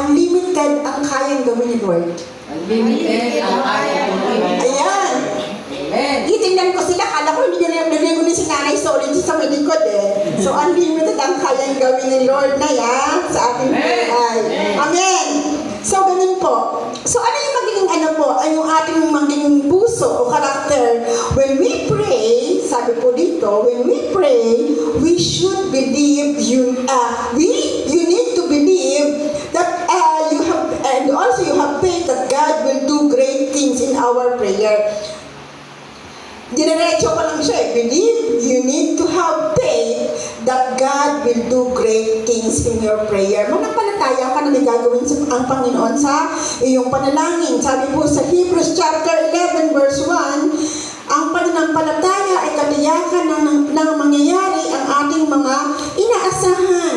unlimited ang kayang gawin ni Lord. Unlimited ang kayang gawin. Ayan. Amen. Itingnan ko sila, kala ko hindi naligo ni si Nanay Solid sa may likod eh. So, unlimited ang kayang gawin ni Lord na yan sa ating buhay. Amen! So, ganun po. So, ano yung magiging ay yung ating magiging puso o karakter? When we pray, sabi po dito, when we pray, we should believe you need to believe that you have, and also you have faith that God will do great things in our prayer. Dinerecho ko lang siya, believe, you need to have faith that God will do great things in your prayer. Manampalataya ka na may gagawin ang Panginoon sa iyong panalangin. Sabi po sa Hebrews chapter 11 verse 1, ang pananampalataya ay katiyakan ng mangyayari ang ating mga inaasahan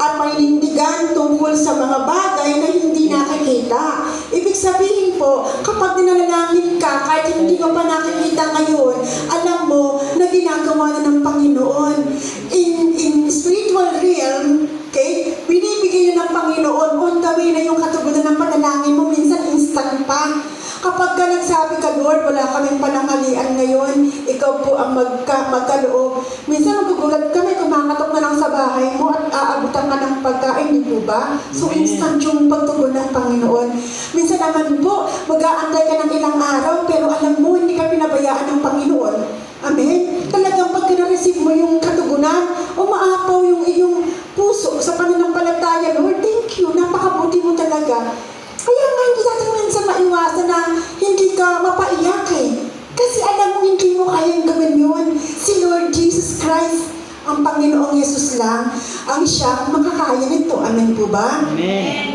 at paninindigan tungkol sa mga bagay na hindi nakikita. Ibig sabihin po, kapag dinalangin ka, kahit hindi mo pa nakikita ngayon, alam mo na ginagawa na ng Panginoon. In spiritual realm, okay, binibigay na ng Panginoon on the way na yung katugunan ng panalangin mo, minsan instant pa. Kapag ka nagsabi ka, Lord, wala kaming pananghalian ngayon, ikaw po ang magkaloob. Minsan magugulat ka, may kumakatok na lang sa bahay mo at aabutan ka ng pagkain, di po ba? So instant yung pagtugon ng Panginoon. Minsan naman po, mag-aantay ka ng ilang araw, pero alam mo, hindi ka pinabayaan ng Panginoon. Amen? Talagang pag na-receive mo yung katugunan, umaapaw yung iyong puso sa pananampalataya. Lord, thank you, napakabuti mo talaga. Kaya nga hindi natin minsan maiwasan na hindi ka mapaiyak eh. Kasi alam mo hindi mo kayang gawin yun. Si Lord Jesus Christ, ang Panginoong Yesus lang, ang siyang makakaya nito. Amen po ba? Amen.